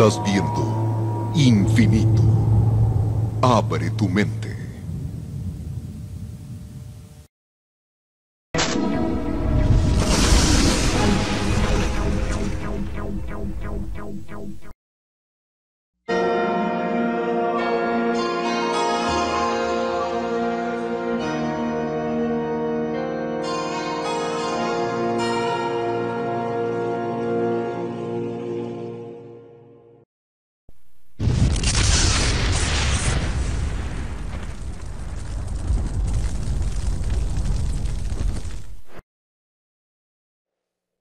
Estás viendo Infinito. Abre tu mente.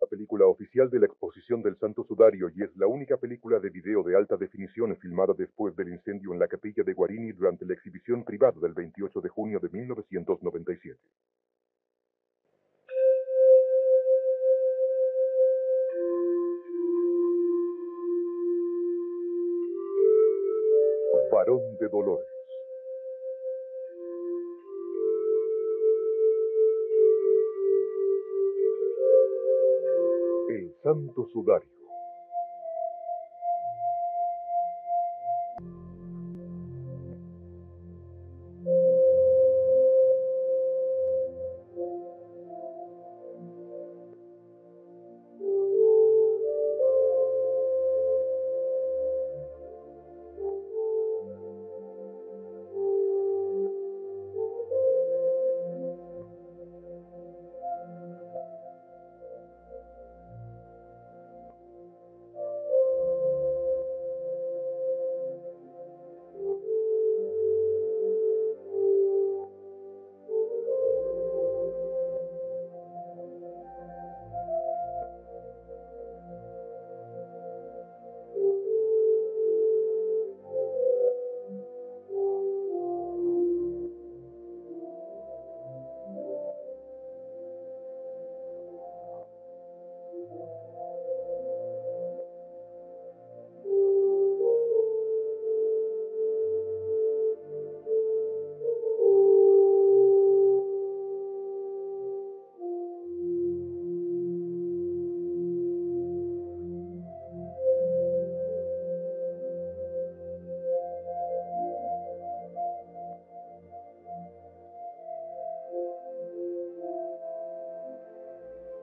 La película oficial de la exposición del Santo Sudario y es la única película de video de alta definición filmada después del incendio en la capilla de Guarini durante la exhibición privada del 28 de junio de 1997. Varón de Dolores. El Santo Sudario.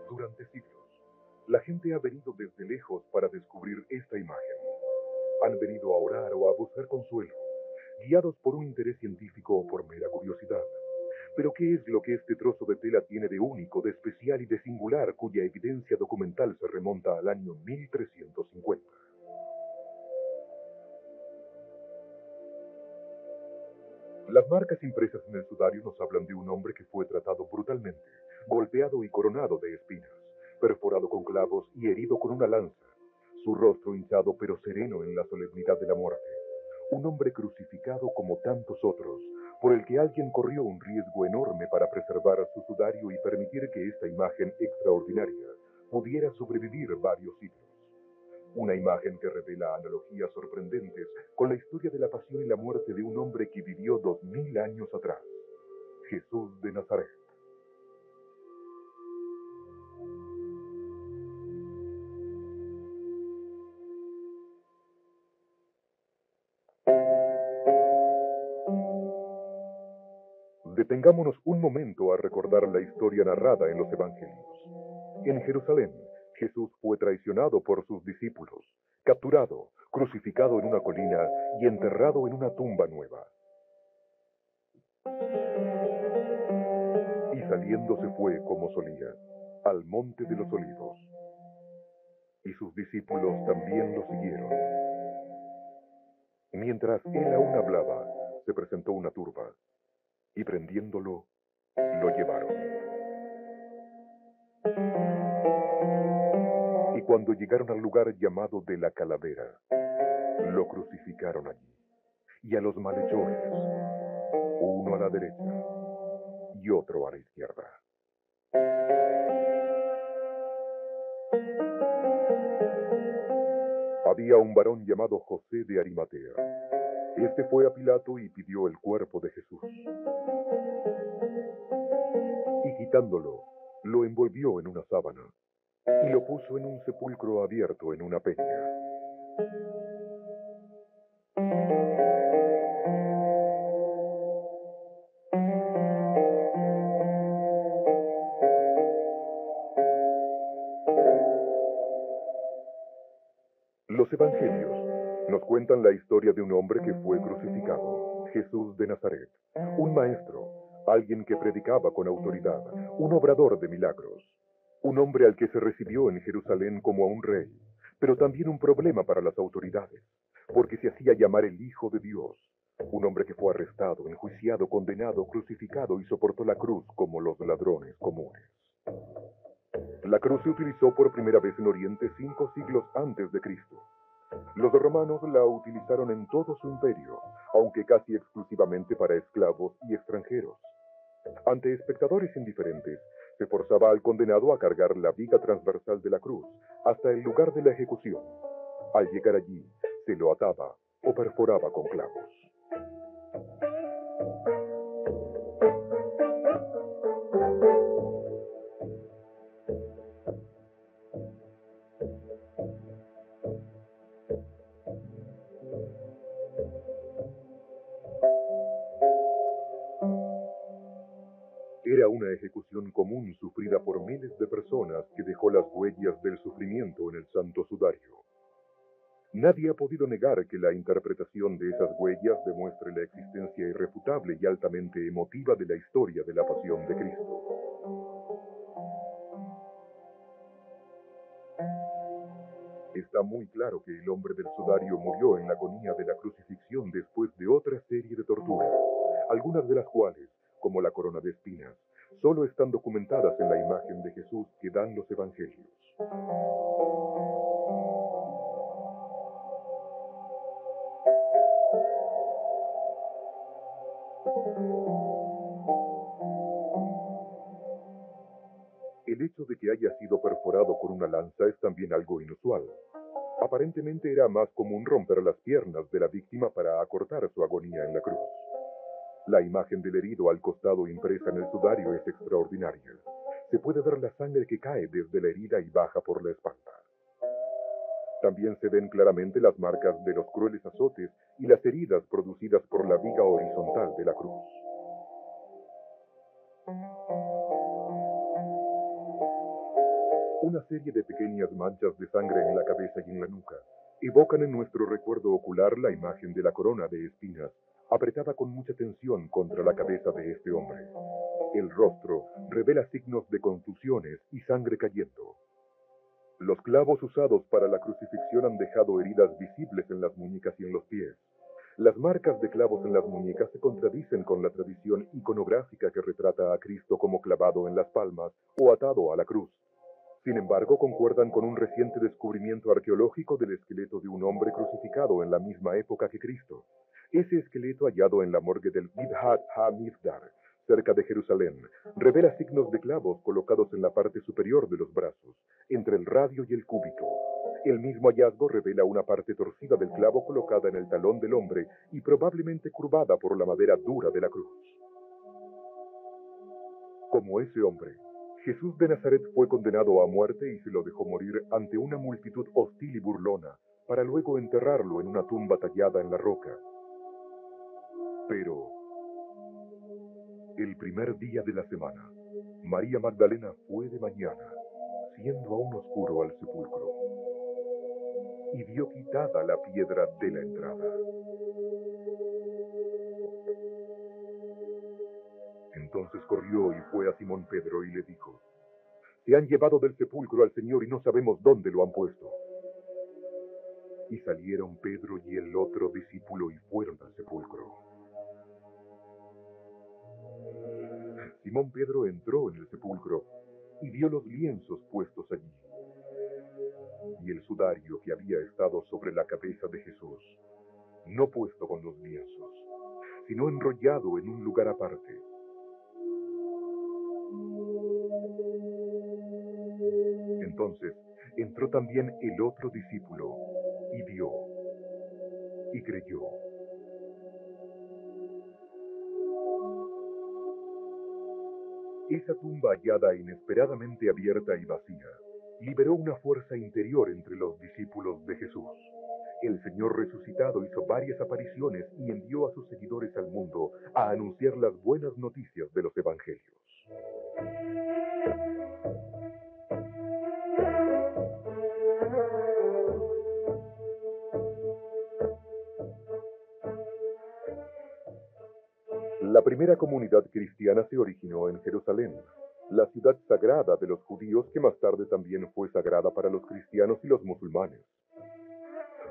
Durante siglos, la gente ha venido desde lejos para descubrir esta imagen. Han venido a orar o a buscar consuelo, guiados por un interés científico o por mera curiosidad. Pero ¿qué es lo que este trozo de tela tiene de único, de especial y de singular, cuya evidencia documental se remonta al año 1350? Las marcas impresas en el sudario nos hablan de un hombre que fue tratado brutalmente, golpeado y coronado de espinas, perforado con clavos y herido con una lanza, su rostro hinchado pero sereno en la solemnidad de la muerte. Un hombre crucificado como tantos otros, por el que alguien corrió un riesgo enorme para preservar su sudario y permitir que esta imagen extraordinaria pudiera sobrevivir varios siglos. Una imagen que revela analogías sorprendentes con la historia de la pasión y la muerte de un hombre que vivió 2000 años atrás, Jesús de Nazaret. Detengámonos un momento a recordar la historia narrada en los Evangelios. En Jerusalén, Jesús fue traicionado por sus discípulos, capturado, crucificado en una colina y enterrado en una tumba nueva. Y saliendo se fue, como solía, al monte de los olivos. Y sus discípulos también lo siguieron. Mientras él aún hablaba, se presentó una turba, y prendiéndolo, lo llevaron. Y cuando llegaron al lugar llamado de la Calavera, lo crucificaron allí, y a los malhechores, uno a la derecha y otro a la izquierda. Había un varón llamado José de Arimatea. Este fue a Pilato y pidió el cuerpo de Jesús. Y quitándolo, lo envolvió en una sábana y lo puso en un sepulcro abierto en una peña. evangelios nos cuentan la historia de un hombre que fue crucificado, Jesús de Nazaret, un maestro, alguien que predicaba con autoridad, un obrador de milagros, un hombre al que se recibió en Jerusalén como a un rey, pero también un problema para las autoridades, porque se hacía llamar el Hijo de Dios, un hombre que fue arrestado, enjuiciado, condenado, crucificado y soportó la cruz como los ladrones comunes. La cruz se utilizó por primera vez en Oriente 5 siglos antes de Cristo. Los romanos la utilizaron en todo su imperio, aunque casi exclusivamente para esclavos y extranjeros. Ante espectadores indiferentes, se forzaba al condenado a cargar la viga transversal de la cruz hasta el lugar de la ejecución. Al llegar allí, se lo ataba o perforaba con clavos. Era una ejecución común sufrida por miles de personas que dejó las huellas del sufrimiento en el Santo Sudario. Nadie ha podido negar que la interpretación de esas huellas demuestre la existencia irrefutable y altamente emotiva de la historia de la pasión de Cristo. Está muy claro que el hombre del sudario murió en la agonía de la crucifixión después de otra serie de torturas, algunas de las cuales, como la corona de espinas, solo están documentadas en la imagen de Jesús que dan los evangelios. El hecho de que haya sido perforado con una lanza es también algo inusual. Aparentemente era más común romper las piernas de la víctima para acortar su agonía en la cruz. La imagen del herido al costado impresa en el sudario es extraordinaria. Se puede ver la sangre que cae desde la herida y baja por la espalda. También se ven claramente las marcas de los crueles azotes y las heridas producidas por la viga horizontal de la cruz. Una serie de pequeñas manchas de sangre en la cabeza y en la nuca evocan en nuestro recuerdo ocular la imagen de la corona de espinas, apretada con mucha tensión contra la cabeza de este hombre. El rostro revela signos de contusiones y sangre cayendo. Los clavos usados para la crucifixión han dejado heridas visibles en las muñecas y en los pies. Las marcas de clavos en las muñecas se contradicen con la tradición iconográfica que retrata a Cristo como clavado en las palmas o atado a la cruz. Sin embargo, concuerdan con un reciente descubrimiento arqueológico del esqueleto de un hombre crucificado en la misma época que Cristo. Ese esqueleto hallado en la morgue del Midhat HaMifdar, cerca de Jerusalén, revela signos de clavos colocados en la parte superior de los brazos, entre el radio y el cúbito. El mismo hallazgo revela una parte torcida del clavo colocada en el talón del hombre y probablemente curvada por la madera dura de la cruz. Como ese hombre, Jesús de Nazaret fue condenado a muerte y se lo dejó morir ante una multitud hostil y burlona, para luego enterrarlo en una tumba tallada en la roca. Pero, el primer día de la semana, María Magdalena fue de mañana, siendo aún oscuro, al sepulcro, y vio quitada la piedra de la entrada. Entonces corrió y fue a Simón Pedro y le dijo: «Se han llevado del sepulcro al Señor y no sabemos dónde lo han puesto». Y salieron Pedro y el otro discípulo y fueron al sepulcro. Simón Pedro entró en el sepulcro y vio los lienzos puestos allí, y el sudario que había estado sobre la cabeza de Jesús, no puesto con los lienzos, sino enrollado en un lugar aparte. Entonces entró también el otro discípulo, y vio, y creyó. Esa tumba hallada inesperadamente abierta y vacía, liberó una fuerza interior entre los discípulos de Jesús. El Señor resucitado hizo varias apariciones y envió a sus seguidores al mundo a anunciar las buenas noticias de los evangelios. primera comunidad cristiana se originó en Jerusalén, la ciudad sagrada de los judíos que más tarde también fue sagrada para los cristianos y los musulmanes.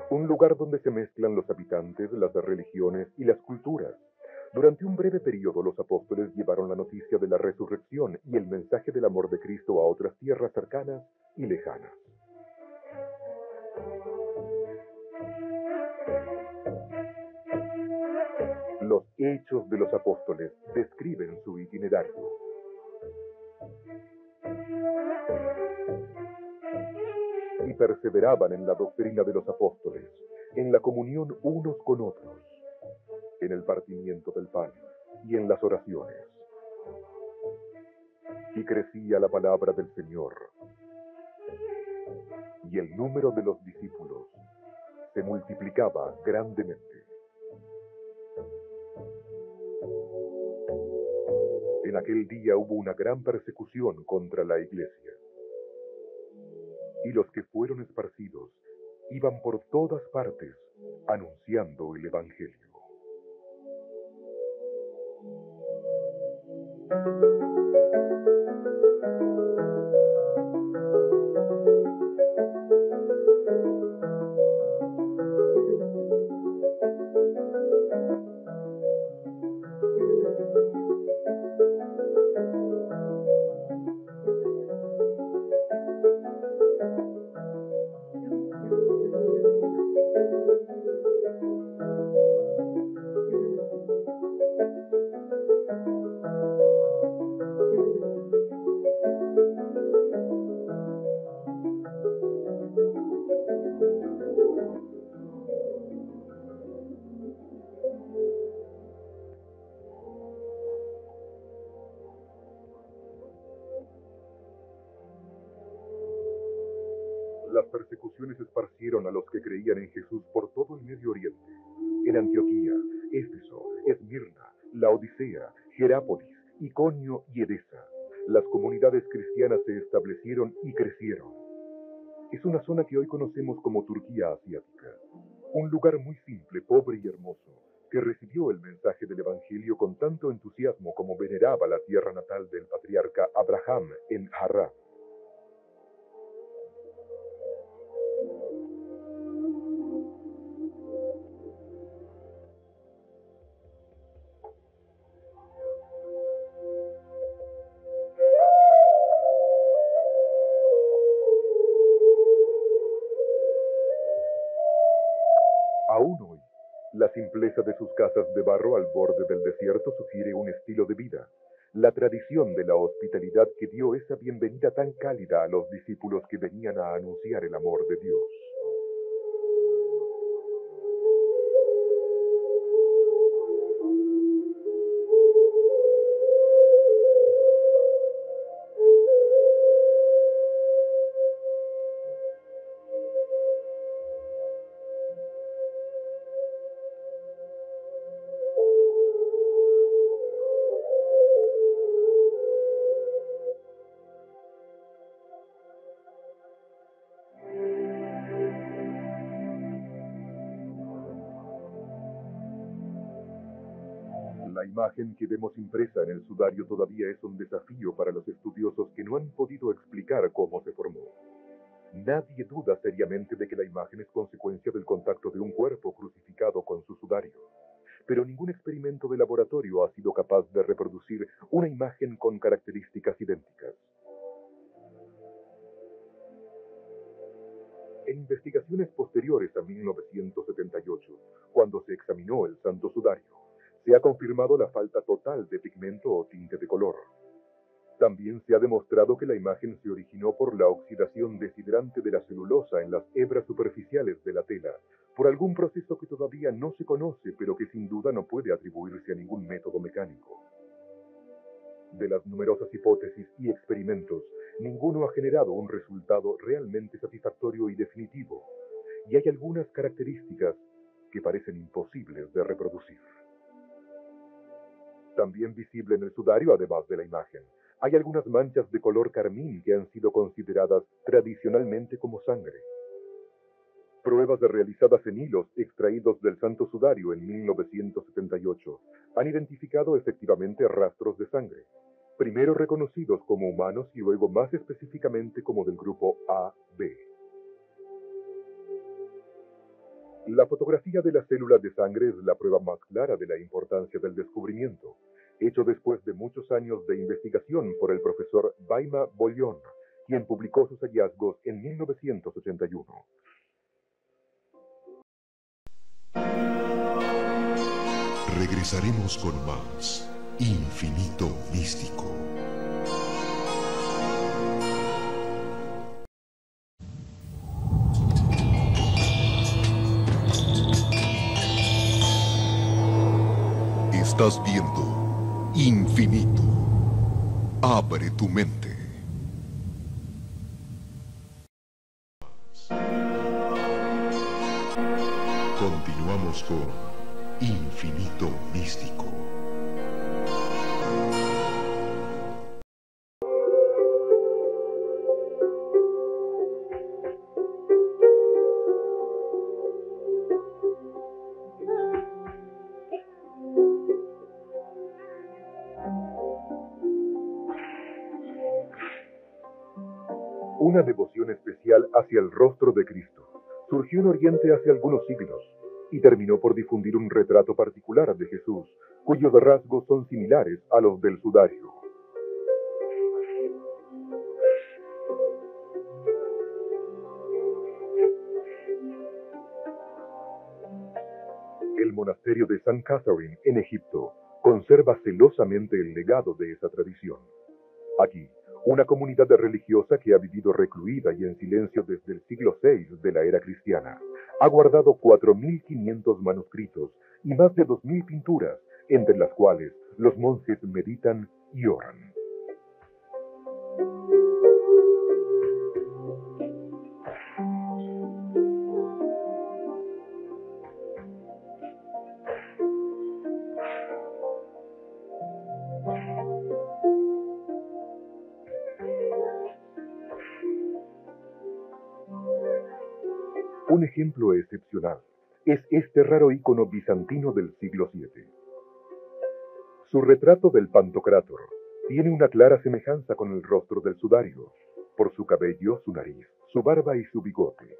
Un lugar donde se mezclan los habitantes, las religiones y las culturas. Durante un breve periodo los apóstoles llevaron la noticia de la resurrección y el mensaje del amor de Cristo a otras tierras cercanas y lejanas. Los Hechos de los Apóstoles describen su itinerario. Y perseveraban en la doctrina de los apóstoles, en la comunión unos con otros, en el partimiento del pan y en las oraciones. Y crecía la palabra del Señor, y el número de los discípulos se multiplicaba grandemente. En aquel día hubo una gran persecución contra la iglesia, y los que fueron esparcidos iban por todas partes anunciando el Evangelio. Las persecuciones esparcieron a los que creían en Jesús por todo el Medio Oriente, en Antioquía, Éfeso, Esmirna, Laodicea, Jerápolis, Iconio y Edesa. Las comunidades cristianas se establecieron y crecieron. Es una zona que hoy conocemos como Turquía asiática, un lugar muy simple, pobre y hermoso, que recibió el mensaje del Evangelio con tanto entusiasmo como veneraba la tierra natal del patriarca Abraham en Harrán. Aún hoy, la simpleza de sus casas de barro al borde del desierto sugiere un estilo de vida, la tradición de la hospitalidad que dio esa bienvenida tan cálida a los discípulos que venían a anunciar el amor de Dios. La imagen que vemos impresa en el sudario todavía es un desafío para los estudiosos que no han podido explicar cómo se formó. Nadie duda seriamente de que la imagen es consecuencia del contacto de un cuerpo crucificado con su sudario, pero ningún experimento de laboratorio ha sido capaz de reproducir una imagen con características idénticas. En investigaciones posteriores a 1978, cuando se examinó el Santo Sudario, se ha confirmado la falta total de pigmento o tinte de color. También se ha demostrado que la imagen se originó por la oxidación deshidrante de la celulosa en las hebras superficiales de la tela, por algún proceso que todavía no se conoce, pero que sin duda no puede atribuirse a ningún método mecánico. De las numerosas hipótesis y experimentos, ninguno ha generado un resultado realmente satisfactorio y definitivo, y hay algunas características que parecen imposibles de reproducir. También visible en el sudario, además de la imagen, hay algunas manchas de color carmín que han sido consideradas tradicionalmente como sangre. Pruebas realizadas en hilos extraídos del Santo Sudario en 1978 han identificado efectivamente rastros de sangre, primero reconocidos como humanos y luego más específicamente como del grupo AB. La fotografía de las células de sangre es la prueba más clara de la importancia del descubrimiento, hecho después de muchos años de investigación por el profesor Baima Bollón, quien publicó sus hallazgos en 1981. Regresaremos con más Infinito Místico. Estás viendo Infinito. Abre tu mente. Continuamos con Infinito Místico. Una devoción especial hacia el rostro de Cristo surgió en Oriente hace algunos siglos y terminó por difundir un retrato particular de Jesús, cuyos rasgos son similares a los del sudario. El monasterio de San Catherine en Egipto conserva celosamente el legado de esa tradición. Aquí, una comunidad religiosa que ha vivido recluida y en silencio desde el siglo VI de la era cristiana, ha guardado 4.500 manuscritos y más de 2.000 pinturas, entre las cuales los monjes meditan y oran. Un ejemplo excepcional es este raro ícono bizantino del siglo VII. Su retrato del Pantocrátor tiene una clara semejanza con el rostro del sudario, por su cabello, su nariz, su barba y su bigote.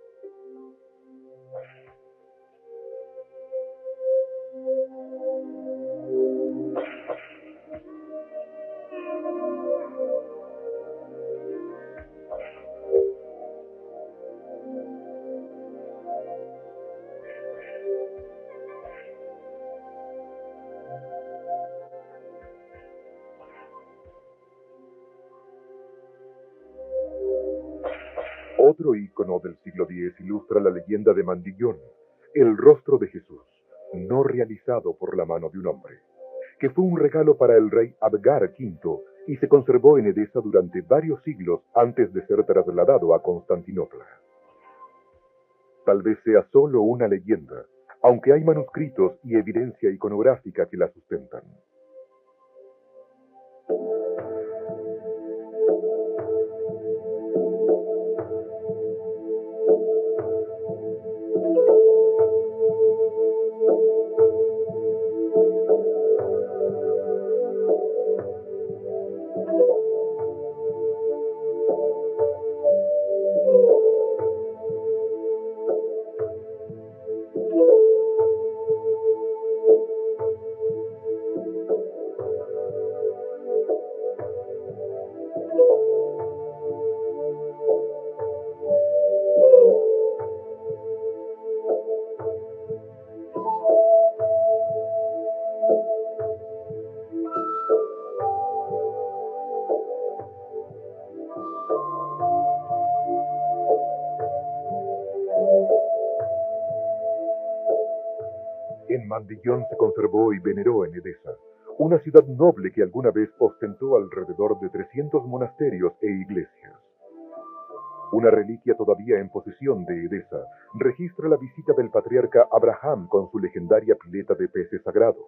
Otro ícono del siglo X ilustra la leyenda de Mandillón, el rostro de Jesús, no realizado por la mano de un hombre, que fue un regalo para el rey Abgar V y se conservó en Edesa durante varios siglos antes de ser trasladado a Constantinopla. Tal vez sea solo una leyenda, aunque hay manuscritos y evidencia iconográfica que la sustentan. En Mandillón se conservó y veneró en Edesa, una ciudad noble que alguna vez ostentó alrededor de 300 monasterios e iglesias. Una reliquia todavía en posesión de Edesa registra la visita del patriarca Abraham con su legendaria pileta de peces sagrados.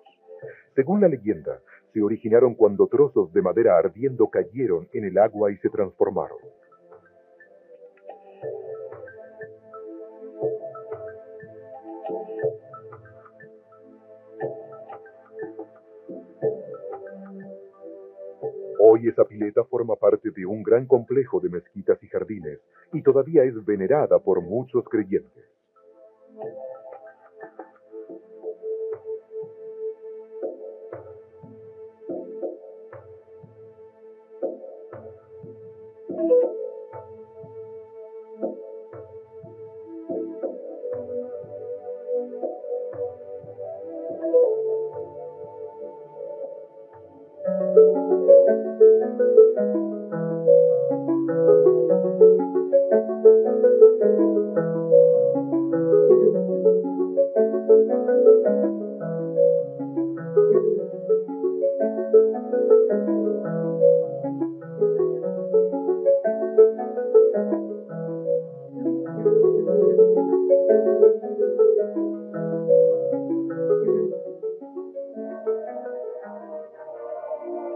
Según la leyenda, se originaron cuando trozos de madera ardiendo cayeron en el agua y se transformaron. Hoy esa pileta forma parte de un gran complejo de mezquitas y jardines y todavía es venerada por muchos creyentes.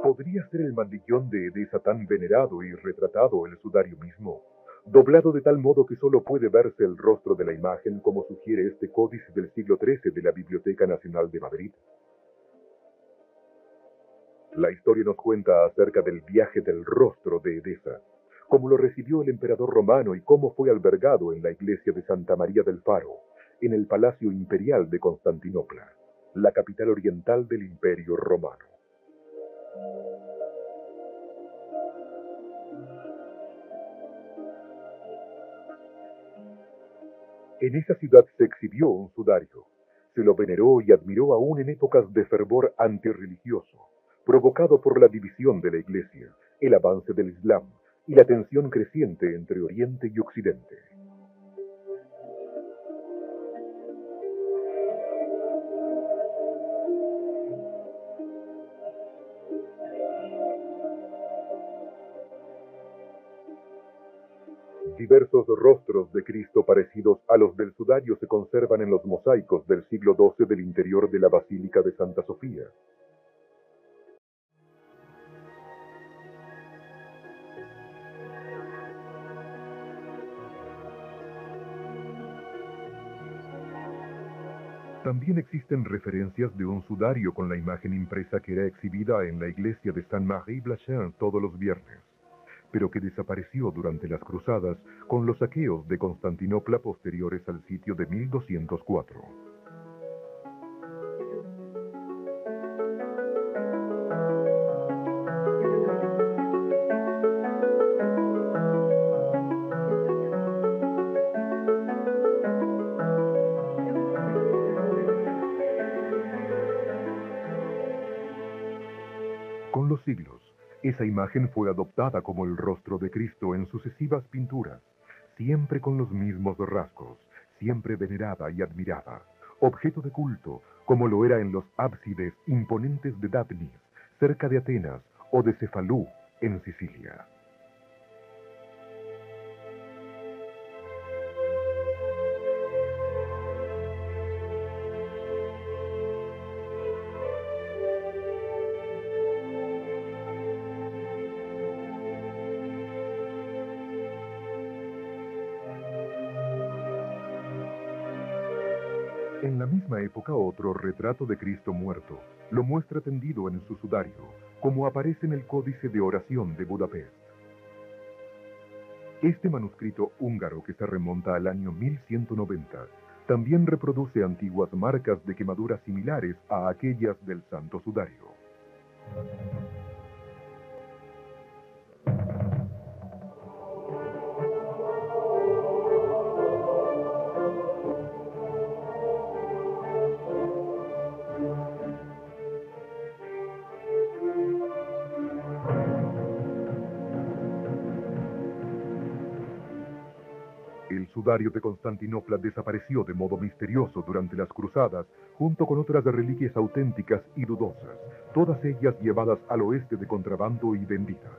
¿Podría ser el mandillón de Edesa tan venerado y retratado en el sudario mismo, doblado de tal modo que solo puede verse el rostro de la imagen como sugiere este códice del siglo XIII de la Biblioteca Nacional de Madrid? La historia nos cuenta acerca del viaje del rostro de Edesa, cómo lo recibió el emperador romano y cómo fue albergado en la iglesia de Santa María del Faro, en el Palacio Imperial de Constantinopla, la capital oriental del Imperio Romano. En esa ciudad se exhibió un sudario. Se lo veneró y admiró aún en épocas de fervor antirreligioso, provocado por la división de la Iglesia, el avance del Islam y la tensión creciente entre Oriente y Occidente. Diversos rostros de Cristo parecidos a los del sudario se conservan en los mosaicos del siglo XII del interior de la Basílica de Santa Sofía. También existen referencias de un sudario con la imagen impresa que era exhibida en la iglesia de Saint-Marie-Blachin todos los viernes, pero que desapareció durante las cruzadas con los saqueos de Constantinopla posteriores al sitio de 1204. Con los siglos, esa imagen fue adoptada como el rostro de Cristo en sucesivas pinturas, siempre con los mismos rasgos, siempre venerada y admirada, objeto de culto, como lo era en los ábsides imponentes de Dapnis, cerca de Atenas, o de Cefalú, en Sicilia. En la misma época otro retrato de Cristo muerto lo muestra tendido en su sudario, como aparece en el Códice de Oración de Budapest. Este manuscrito húngaro, que se remonta al año 1190, también reproduce antiguas marcas de quemaduras similares a aquellas del Santo Sudario. El sudario de Constantinopla desapareció de modo misterioso durante las cruzadas, junto con otras reliquias auténticas y dudosas, todas ellas llevadas al oeste de contrabando y vendidas.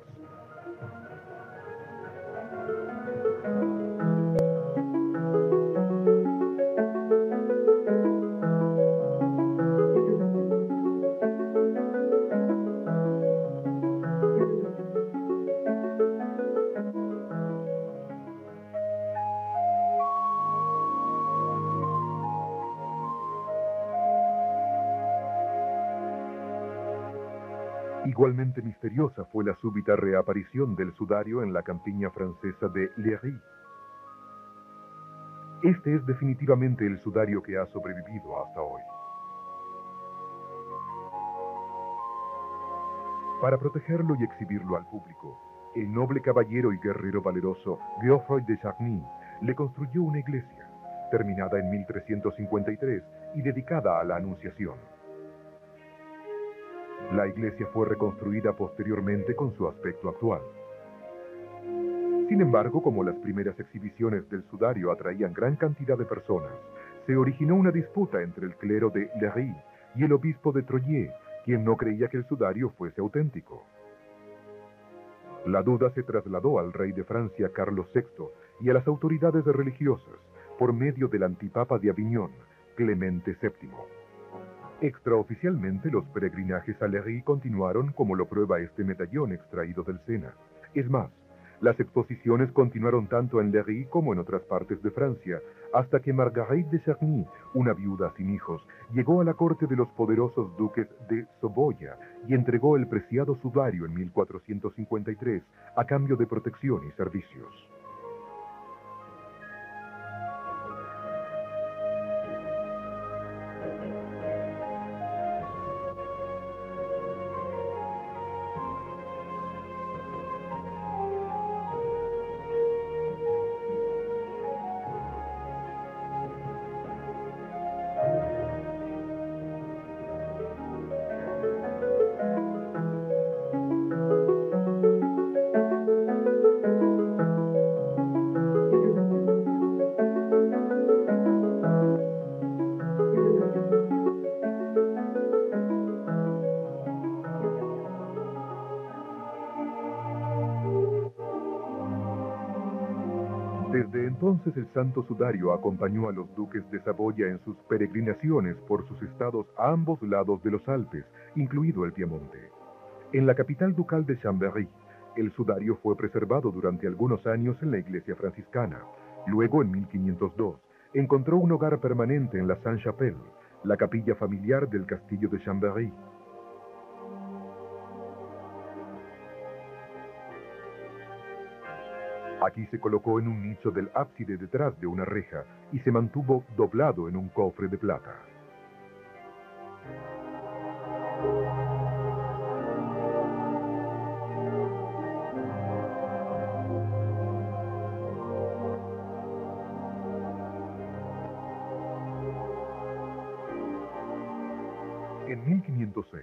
Y Igualmente misteriosa fue la súbita reaparición del sudario en la campiña francesa de Léry. Este es definitivamente el sudario que ha sobrevivido hasta hoy. Para protegerlo y exhibirlo al público, el noble caballero y guerrero valeroso Geoffroy de Charny le construyó una iglesia, terminada en 1353 y dedicada a la Anunciación. La iglesia fue reconstruida posteriormente con su aspecto actual. Sin embargo, como las primeras exhibiciones del sudario atraían gran cantidad de personas, se originó una disputa entre el clero de Léry y el obispo de Troyes, quien no creía que el sudario fuese auténtico. La duda se trasladó al rey de Francia, Carlos VI, y a las autoridades religiosas, por medio del antipapa de Aviñón, Clemente VII. Extraoficialmente, los peregrinajes a Léry continuaron, como lo prueba este medallón extraído del Sena. Es más, las exposiciones continuaron tanto en Léry como en otras partes de Francia, hasta que Marguerite de Charny, una viuda sin hijos, llegó a la corte de los poderosos duques de Saboya y entregó el preciado sudario en 1453 a cambio de protección y servicios. Desde entonces el Santo Sudario acompañó a los duques de Saboya en sus peregrinaciones por sus estados a ambos lados de los Alpes, incluido el Piamonte. En la capital ducal de Chambéry, el sudario fue preservado durante algunos años en la iglesia franciscana. Luego, en 1502, encontró un hogar permanente en la Sainte-Chapelle, la capilla familiar del castillo de Chambéry. Aquí se colocó en un nicho del ábside detrás de una reja y se mantuvo doblado en un cofre de plata. En 1506,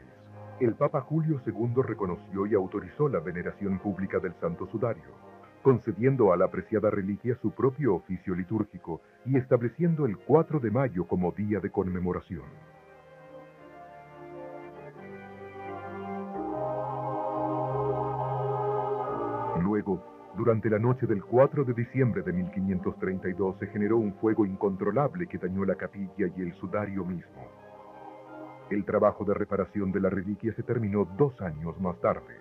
el Papa Julio II reconoció y autorizó la veneración pública del Santo Sudario, concediendo a la apreciada reliquia su propio oficio litúrgico y estableciendo el 4 de mayo como día de conmemoración. Luego, durante la noche del 4 de diciembre de 1532 se generó un fuego incontrolable que dañó la capilla y el sudario mismo. El trabajo de reparación de la reliquia se terminó 2 años más tarde.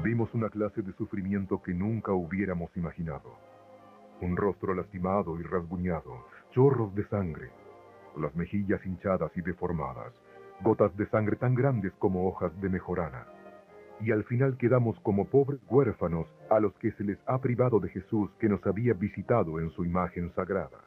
Vimos una clase de sufrimiento que nunca hubiéramos imaginado. Un rostro lastimado y rasguñado, chorros de sangre, las mejillas hinchadas y deformadas, gotas de sangre tan grandes como hojas de mejorana. Y al final quedamos como pobres huérfanos a los que se les ha privado de Jesús que nos había visitado en su imagen sagrada.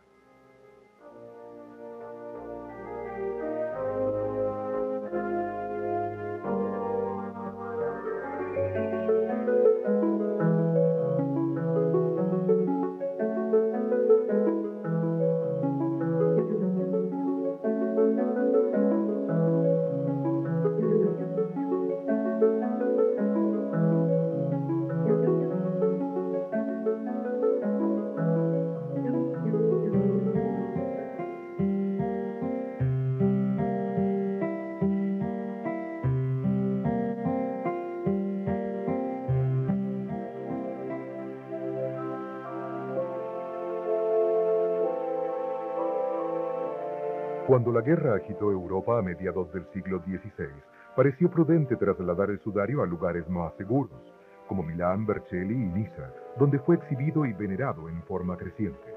Cuando la guerra agitó Europa a mediados del siglo XVI, pareció prudente trasladar el sudario a lugares más seguros, como Milán, Vercelli y Niza, donde fue exhibido y venerado en forma creciente.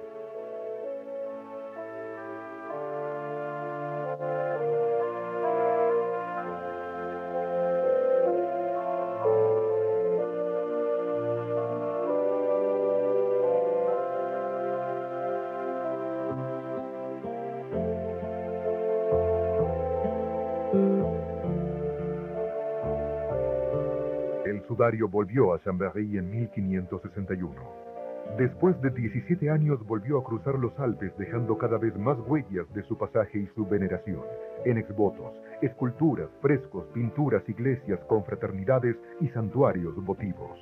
El sudario volvió a Chambéry en 1561. Después de 17 años volvió a cruzar los Alpes dejando cada vez más huellas de su pasaje y su veneración, en exvotos, esculturas, frescos, pinturas, iglesias, confraternidades y santuarios votivos.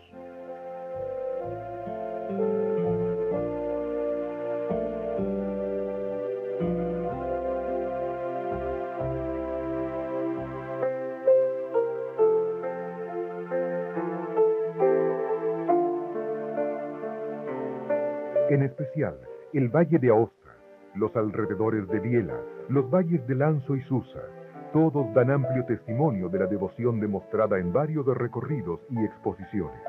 En especial, el Valle de Aosta, los alrededores de Biela, los valles de Lanzo y Susa, todos dan amplio testimonio de la devoción demostrada en varios recorridos y exposiciones.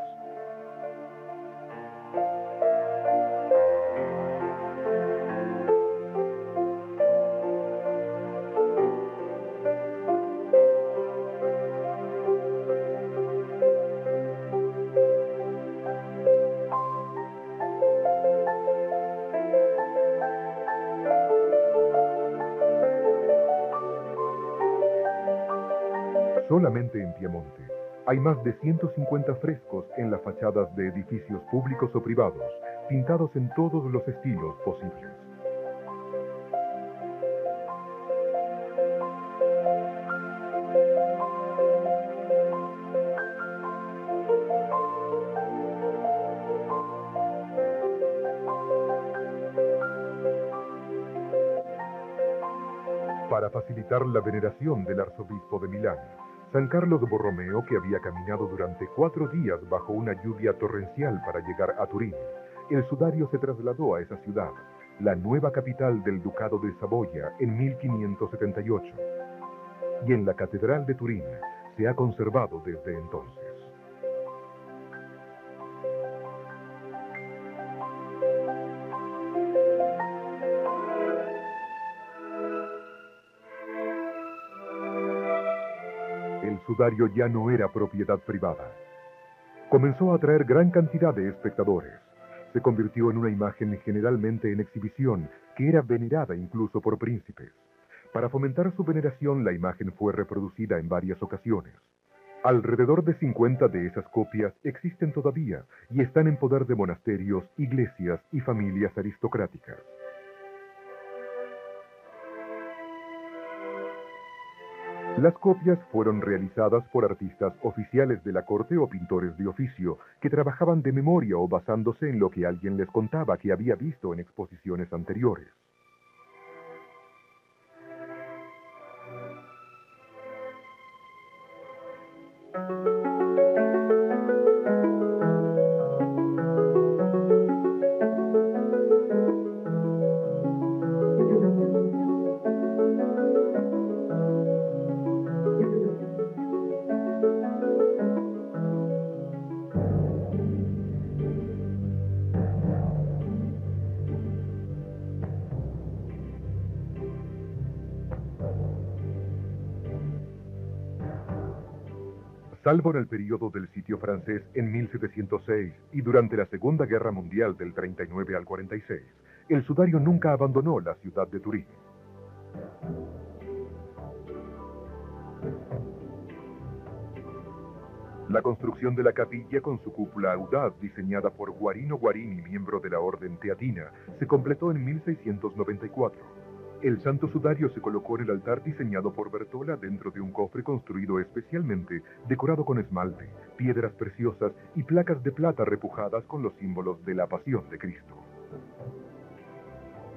Solamente en Piamonte hay más de 150 frescos en las fachadas de edificios públicos o privados, pintados en todos los estilos posibles. Para facilitar la veneración del arzobispo de Milán, San Carlos Borromeo, que había caminado durante 4 días bajo una lluvia torrencial para llegar a Turín, el sudario se trasladó a esa ciudad, la nueva capital del Ducado de Saboya, en 1578. Y en la Catedral de Turín se ha conservado desde entonces. El sudario ya no era propiedad privada. Comenzó a atraer gran cantidad de espectadores. Se convirtió en una imagen generalmente en exhibición, que era venerada incluso por príncipes. Para fomentar su veneración, la imagen fue reproducida en varias ocasiones. Alrededor de 50 de esas copias existen todavía y están en poder de monasterios, iglesias y familias aristocráticas. Las copias fueron realizadas por artistas oficiales de la corte o pintores de oficio que trabajaban de memoria o basándose en lo que alguien les contaba que había visto en exposiciones anteriores. Salvo en el período del sitio francés en 1706 y durante la Segunda Guerra Mundial del 39 al 46, el sudario nunca abandonó la ciudad de Turín. La construcción de la capilla con su cúpula audaz, diseñada por Guarino Guarini, miembro de la Orden Teatina, se completó en 1694. El santo sudario se colocó en el altar diseñado por Bertola dentro de un cofre construido especialmente, decorado con esmalte, piedras preciosas y placas de plata repujadas con los símbolos de la Pasión de Cristo.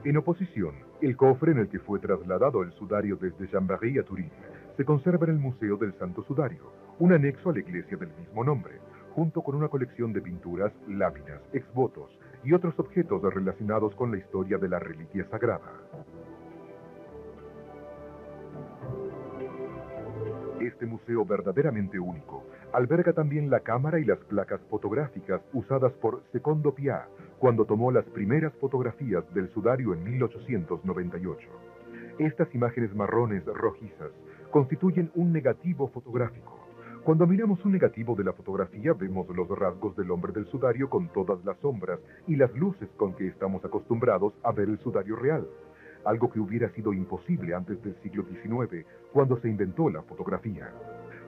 En oposición, el cofre en el que fue trasladado el sudario desde Chambéry a Turín se conserva en el Museo del Santo Sudario, un anexo a la iglesia del mismo nombre, junto con una colección de pinturas, láminas, exvotos y otros objetos relacionados con la historia de la reliquia sagrada. Este museo verdaderamente único alberga también la cámara y las placas fotográficas usadas por Secondo Pià cuando tomó las primeras fotografías del sudario en 1898. Estas imágenes marrones rojizas constituyen un negativo fotográfico. Cuando miramos un negativo de la fotografía vemos los rasgos del hombre del sudario con todas las sombras y las luces con que estamos acostumbrados a ver el sudario real. Algo que hubiera sido imposible antes del siglo XIX, cuando se inventó la fotografía.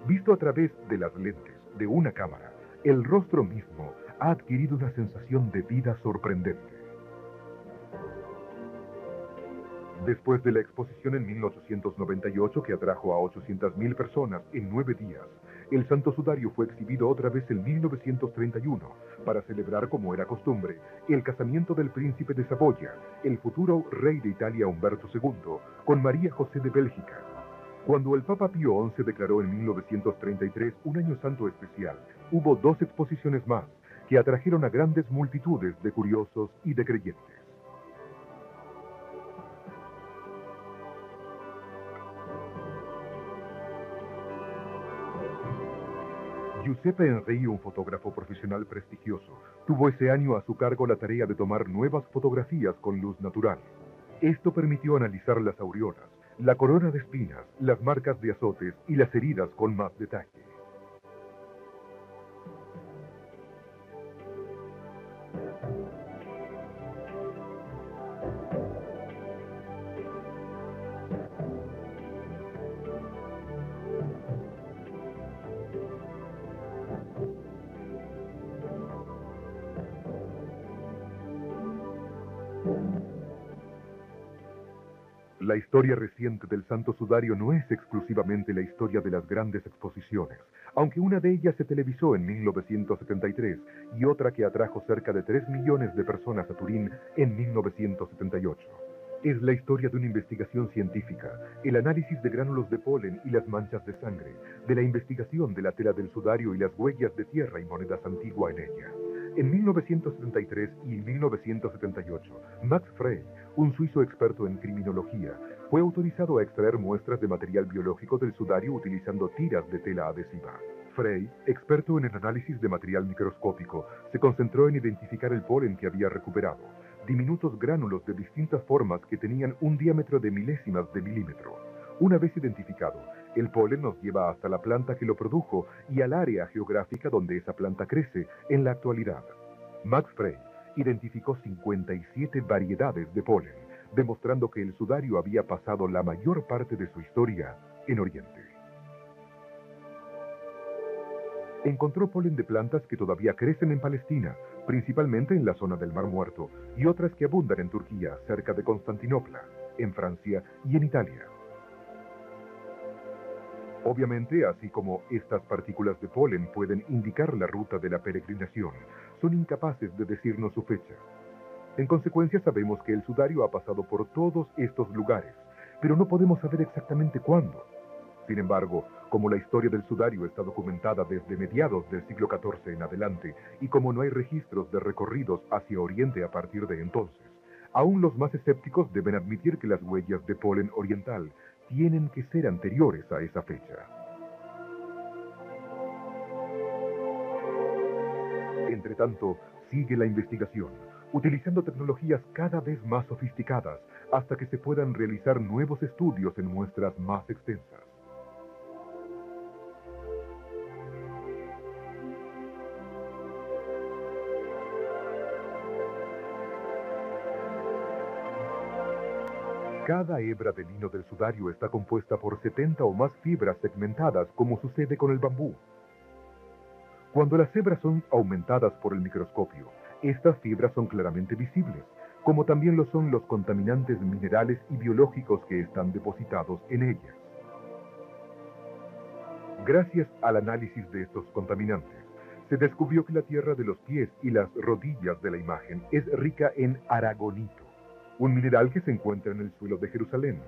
Visto a través de las lentes de una cámara, el rostro mismo ha adquirido una sensación de vida sorprendente. Después de la exposición en 1898 que atrajo a 800.000 personas en 9 días, el Santo Sudario fue exhibido otra vez en 1931 para celebrar, como era costumbre, el casamiento del príncipe de Saboya, el futuro rey de Italia Humberto II, con María José de Bélgica. Cuando el Papa Pío XI declaró en 1933 un año santo especial, hubo 2 exposiciones más que atrajeron a grandes multitudes de curiosos y de creyentes. Giuseppe Enri, un fotógrafo profesional prestigioso, tuvo ese año a su cargo la tarea de tomar nuevas fotografías con luz natural. Esto permitió analizar las aureolas, la corona de espinas, las marcas de azotes y las heridas con más detalle. La historia reciente del Santo Sudario no es exclusivamente la historia de las grandes exposiciones, aunque una de ellas se televisó en 1973 y otra que atrajo cerca de 3 millones de personas a Turín en 1978. Es la historia de una investigación científica, el análisis de gránulos de polen y las manchas de sangre, de la investigación de la tela del sudario y las huellas de tierra y monedas antiguas en ella. En 1973 y 1978, Max Frey, un suizo experto en criminología, fue autorizado a extraer muestras de material biológico del sudario utilizando tiras de tela adhesiva. Frey, experto en el análisis de material microscópico, se concentró en identificar el polen que había recuperado, diminutos gránulos de distintas formas que tenían un diámetro de milésimas de milímetro. Una vez identificado, el polen nos lleva hasta la planta que lo produjo y al área geográfica donde esa planta crece en la actualidad. Max Frey identificó 57 variedades de polen, demostrando que el sudario había pasado la mayor parte de su historia en Oriente. Encontró polen de plantas que todavía crecen en Palestina, principalmente en la zona del Mar Muerto, y otras que abundan en Turquía, cerca de Constantinopla, en Francia y en Italia. Obviamente, así como estas partículas de polen pueden indicar la ruta de la peregrinación, son incapaces de decirnos su fecha. En consecuencia, sabemos que el sudario ha pasado por todos estos lugares, pero no podemos saber exactamente cuándo. Sin embargo, como la historia del sudario está documentada desde mediados del siglo XIV en adelante, y como no hay registros de recorridos hacia Oriente a partir de entonces, aún los más escépticos deben admitir que las huellas de polen oriental tienen que ser anteriores a esa fecha. Entretanto, sigue la investigación, utilizando tecnologías cada vez más sofisticadas hasta que se puedan realizar nuevos estudios en muestras más extensas. Cada hebra de lino del sudario está compuesta por 70 o más fibras segmentadas, como sucede con el bambú. Cuando las hebras son aumentadas por el microscopio, estas fibras son claramente visibles, como también lo son los contaminantes minerales y biológicos que están depositados en ellas. Gracias al análisis de estos contaminantes, se descubrió que la tierra de los pies y las rodillas de la imagen es rica en aragonito, un mineral que se encuentra en el suelo de Jerusalén.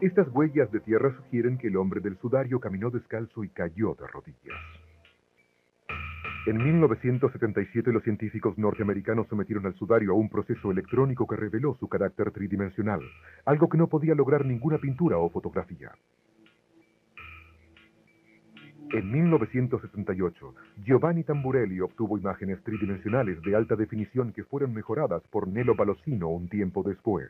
Estas huellas de tierra sugieren que el hombre del sudario caminó descalzo y cayó de rodillas. En 1977 los científicos norteamericanos sometieron al sudario a un proceso electrónico que reveló su carácter tridimensional, algo que no podía lograr ninguna pintura o fotografía. En 1978, Giovanni Tamburelli obtuvo imágenes tridimensionales de alta definición que fueron mejoradas por Nello Balosino un tiempo después.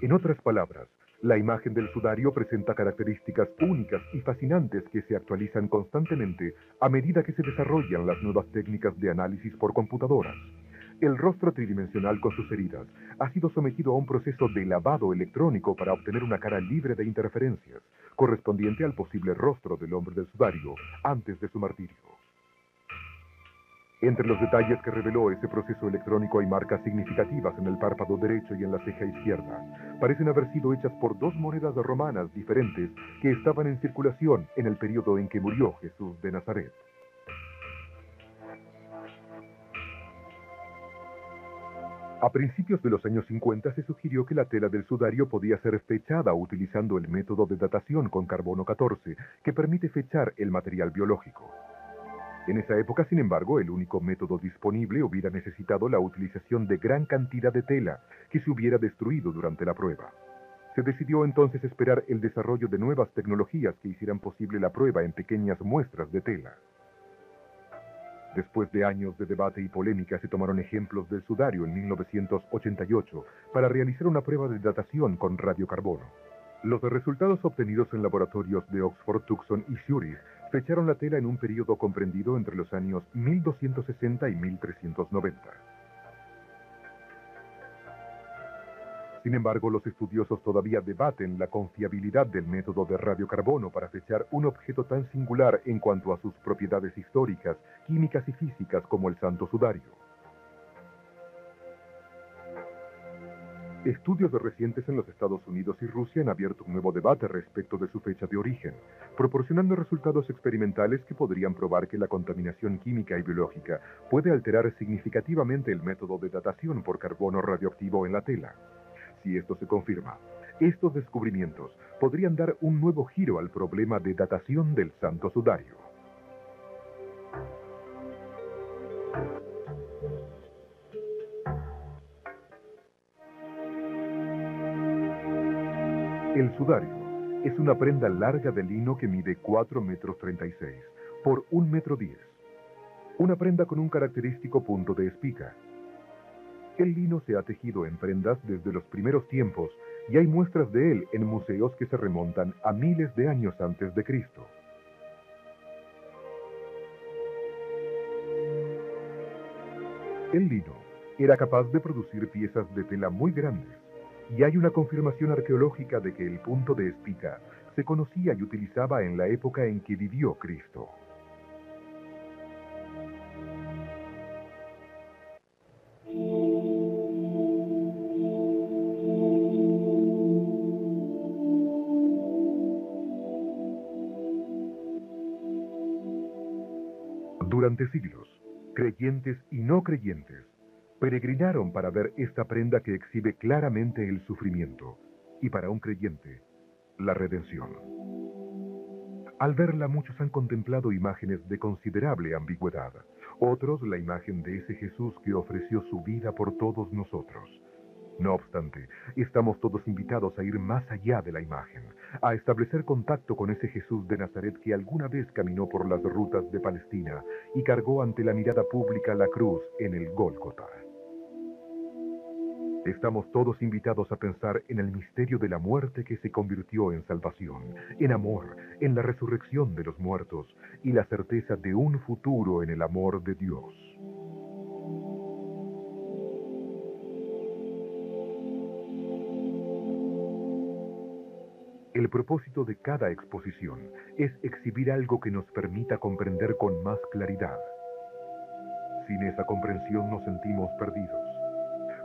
En otras palabras, la imagen del sudario presenta características únicas y fascinantes que se actualizan constantemente a medida que se desarrollan las nuevas técnicas de análisis por computadoras. El rostro tridimensional con sus heridas ha sido sometido a un proceso de lavado electrónico para obtener una cara libre de interferencias, correspondiente al posible rostro del hombre del sudario antes de su martirio. Entre los detalles que reveló ese proceso electrónico hay marcas significativas en el párpado derecho y en la ceja izquierda. Parecen haber sido hechas por dos monedas romanas diferentes que estaban en circulación en el periodo en que murió Jesús de Nazaret. A principios de los años 50 se sugirió que la tela del sudario podía ser fechada utilizando el método de datación con carbono 14, que permite fechar el material biológico. En esa época, sin embargo, el único método disponible hubiera necesitado la utilización de gran cantidad de tela que se hubiera destruido durante la prueba. Se decidió entonces esperar el desarrollo de nuevas tecnologías que hicieran posible la prueba en pequeñas muestras de tela. Después de años de debate y polémica, se tomaron ejemplos del sudario en 1988 para realizar una prueba de datación con radiocarbono. Los resultados obtenidos en laboratorios de Oxford, Tucson y Zurich fecharon la tela en un periodo comprendido entre los años 1260 y 1390. Sin embargo, los estudiosos todavía debaten la confiabilidad del método de radiocarbono para fechar un objeto tan singular en cuanto a sus propiedades históricas, químicas y físicas como el santo sudario. Estudios recientes en los Estados Unidos y Rusia han abierto un nuevo debate respecto de su fecha de origen, proporcionando resultados experimentales que podrían probar que la contaminación química y biológica puede alterar significativamente el método de datación por carbono radioactivo en la tela. Si esto se confirma, estos descubrimientos podrían dar un nuevo giro al problema de datación del santo sudario. El sudario es una prenda larga de lino que mide 4,36 metros por 1,10 metros. Una prenda con un característico punto de espica. El lino se ha tejido en prendas desde los primeros tiempos y hay muestras de él en museos que se remontan a miles de años antes de Cristo. El lino era capaz de producir piezas de tela muy grandes, y hay una confirmación arqueológica de que el punto de espica se conocía y utilizaba en la época en que vivió Cristo. Durante siglos, creyentes y no creyentes peregrinaron para ver esta prenda que exhibe claramente el sufrimiento y para un creyente, la redención. Al verla, muchos han contemplado imágenes de considerable ambigüedad, otros la imagen de ese Jesús que ofreció su vida por todos nosotros. No obstante, estamos todos invitados a ir más allá de la imagen, a establecer contacto con ese Jesús de Nazaret que alguna vez caminó por las rutas de Palestina y cargó ante la mirada pública la cruz en el Gólgota. Estamos todos invitados a pensar en el misterio de la muerte que se convirtió en salvación, en amor, en la resurrección de los muertos y la certeza de un futuro en el amor de Dios. El propósito de cada exposición es exhibir algo que nos permita comprender con más claridad. Sin esa comprensión nos sentimos perdidos.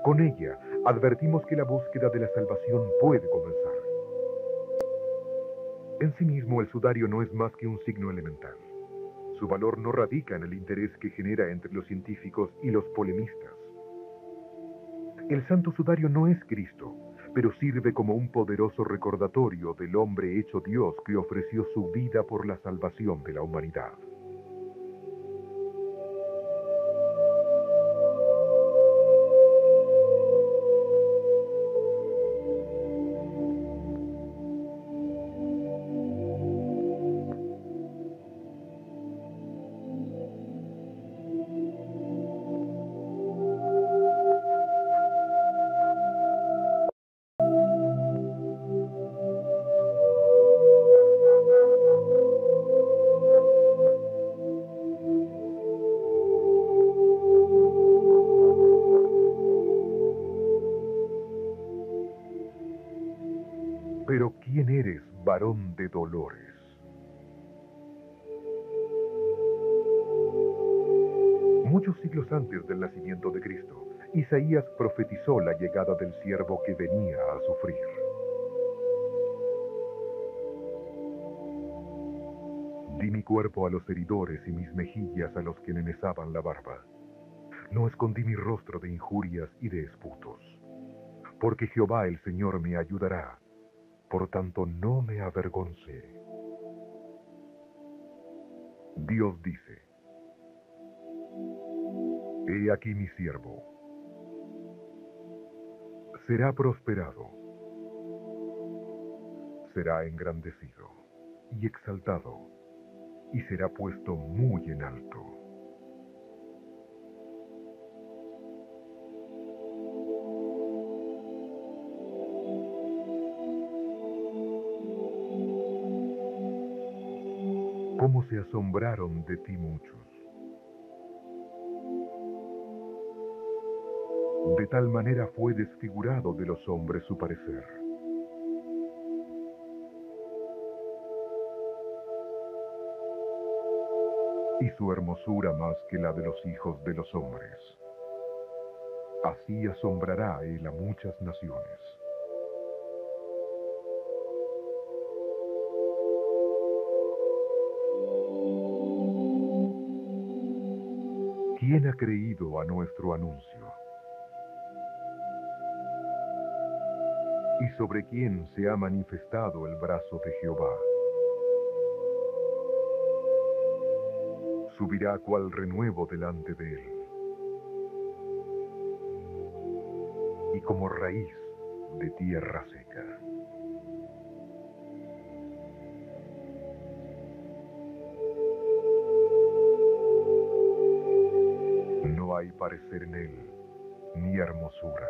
Con ella, advertimos que la búsqueda de la salvación puede comenzar. En sí mismo, el sudario no es más que un signo elemental. Su valor no radica en el interés que genera entre los científicos y los polemistas. El santo sudario no es Cristo, pero sirve como un poderoso recordatorio del hombre hecho Dios que ofreció su vida por la salvación de la humanidad. varón de dolores. Muchos siglos antes del nacimiento de Cristo, Isaías profetizó la llegada del siervo que venía a sufrir. Di mi cuerpo a los heridores y mis mejillas a los que me mesaban la barba. No escondí mi rostro de injurias y de esputos, porque Jehová el Señor me ayudará, por tanto no me avergoncé. Dios dice: He aquí mi siervo, será prosperado, será engrandecido y exaltado, y será puesto muy en alto. Cómo se asombraron de ti muchos. De tal manera fue desfigurado de los hombres su parecer. Y su hermosura más que la de los hijos de los hombres. Así asombrará él a muchas naciones. ¿Quién ha creído a nuestro anuncio? ¿Y sobre quién se ha manifestado el brazo de Jehová? Subirá cual renuevo delante de él, y como raíz de tierra seca. No hay parecer en él, ni hermosura.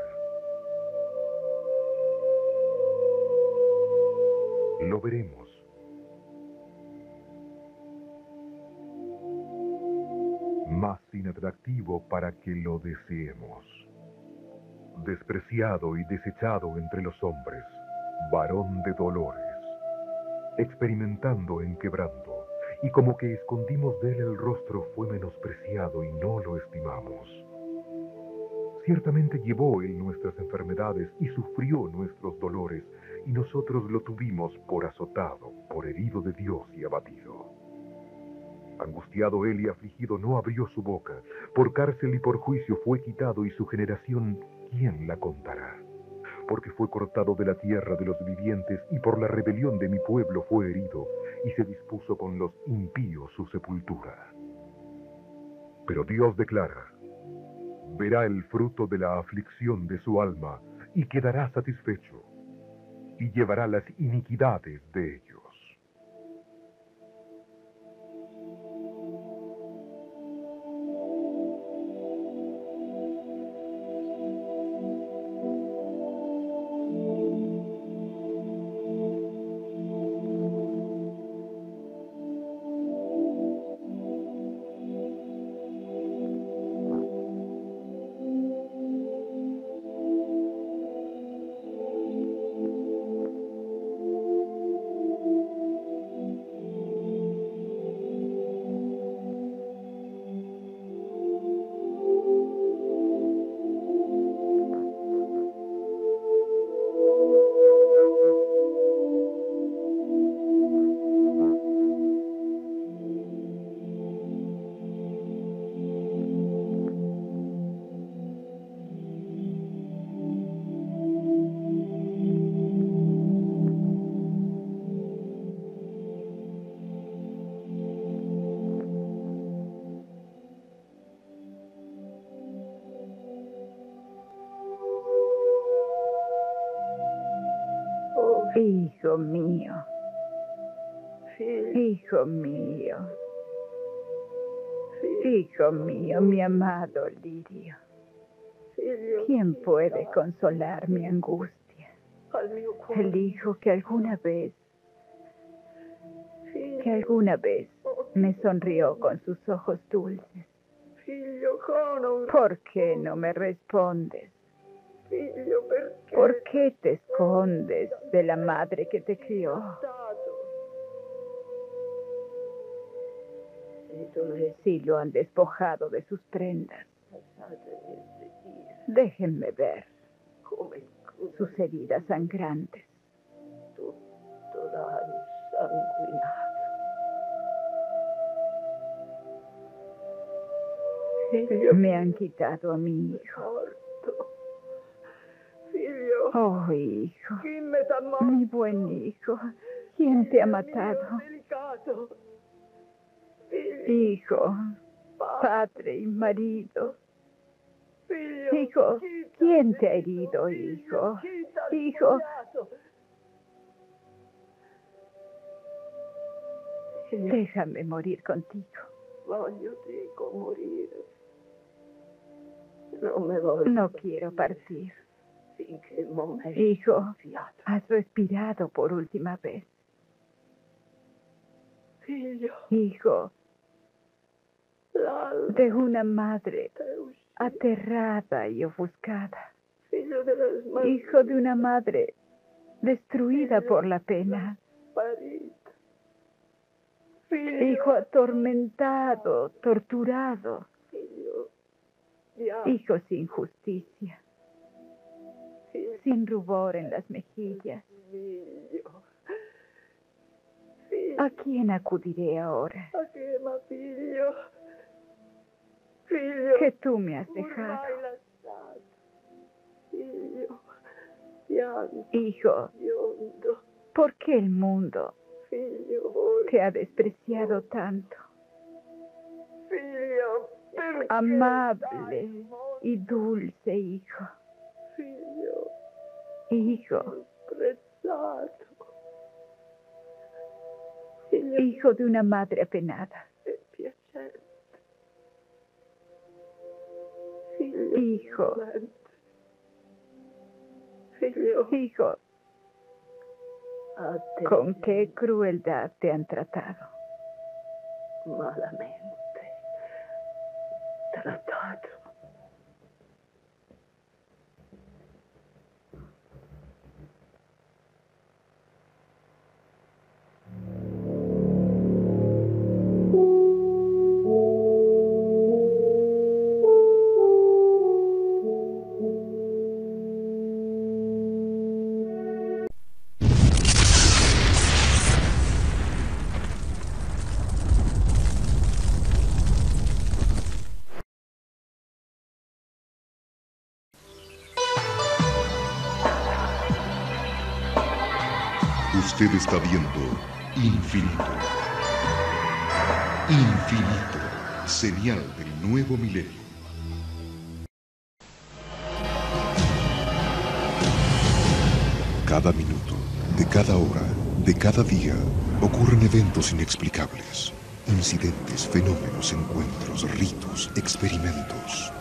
Lo veremos. Más inatractivo para que lo deseemos. Despreciado y desechado entre los hombres, varón de dolores, experimentando en quebranto, y como que escondimos de él el rostro, fue menospreciado y no lo estimamos. Ciertamente llevó él nuestras enfermedades y sufrió nuestros dolores, y nosotros lo tuvimos por azotado, por herido de Dios y abatido. Angustiado él y afligido no abrió su boca, por cárcel y por juicio fue quitado, y su generación, ¿quién la contará? Porque fue cortado de la tierra de los vivientes, y por la rebelión de mi pueblo fue herido, y se dispuso con los impíos su sepultura. Pero Dios declara: verá el fruto de la aflicción de su alma, y quedará satisfecho, y llevará las iniquidades de ellos. Hijo mío, hijo mío, hijo mío, mi amado Lirio. ¿Quién puede consolar mi angustia? El hijo que alguna vez me sonrió con sus ojos dulces. ¿Por qué no me respondes? ¿Por qué te escondes de la madre que te crió? Si lo han despojado de sus prendas, déjenme ver sus heridas sangrantes. Me han quitado a mi hijo. Oh, hijo, mi buen hijo, ¿quién te ha matado? Hijo, padre y marido. Hijo, ¿quién te ha herido, hijo? Hijo. Déjame morir contigo. No quiero partir. Hijo, has respirado por última vez. Hijo, de una madre aterrada y ofuscada. Hijo de una madre destruida por la pena. Hijo atormentado, torturado. Hijo sin justicia. Sin rubor en las mejillas. ¿A quién acudiré ahora? Que tú me has dejado. Hijo, ¿por qué el mundo te ha despreciado tanto? Amable y dulce hijo. Hijo. Hijo de una madre apenada. Hijo. Hijo. ¿Con qué crueldad te han tratado? Malamente tratado. Usted está viendo Infinito. Infinito, señal del nuevo milenio. Cada minuto, de cada hora, de cada día, ocurren eventos inexplicables. Incidentes, fenómenos, encuentros, ritos, experimentos.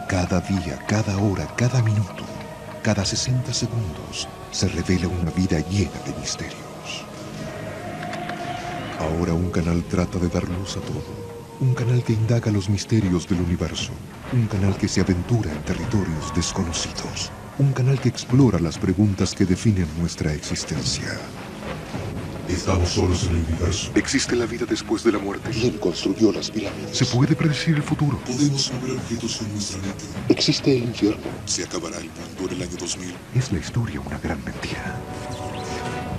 Cada día, cada hora, cada minuto, cada 60 segundos, se revela una vida llena de misterios. Ahora un canal trata de dar luz a todo. Un canal que indaga los misterios del universo. Un canal que se aventura en territorios desconocidos. Un canal que explora las preguntas que definen nuestra existencia. ¿Estamos solos en el universo? ¿Existe la vida después de la muerte? ¿Quién construyó las pirámides? ¿Se puede predecir el futuro? ¿Podemos mover objetos con nuestra mente? ¿Existe el infierno? ¿Se acabará el mundo en el año 2000? ¿Es la historia una gran mentira?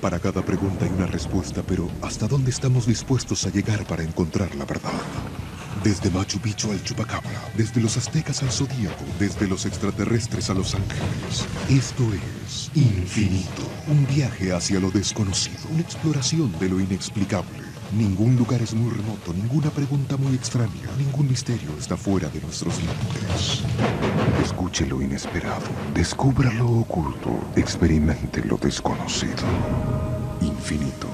Para cada pregunta hay una respuesta, pero ¿hasta dónde estamos dispuestos a llegar para encontrar la verdad? Desde Machu Picchu al Chupacabra, desde los aztecas al Zodíaco, desde los extraterrestres a los ángeles. Esto es Infinito, un viaje hacia lo desconocido, una exploración de lo inexplicable. Ningún lugar es muy remoto, ninguna pregunta muy extraña, ningún misterio está fuera de nuestros límites. Escuche lo inesperado, descubra lo oculto, experimente lo desconocido. Infinito,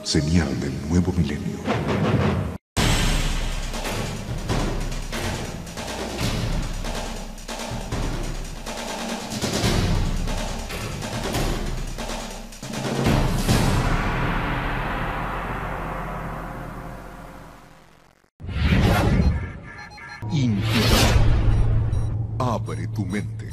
señal del nuevo milenio. Infinito. Abre tu mente.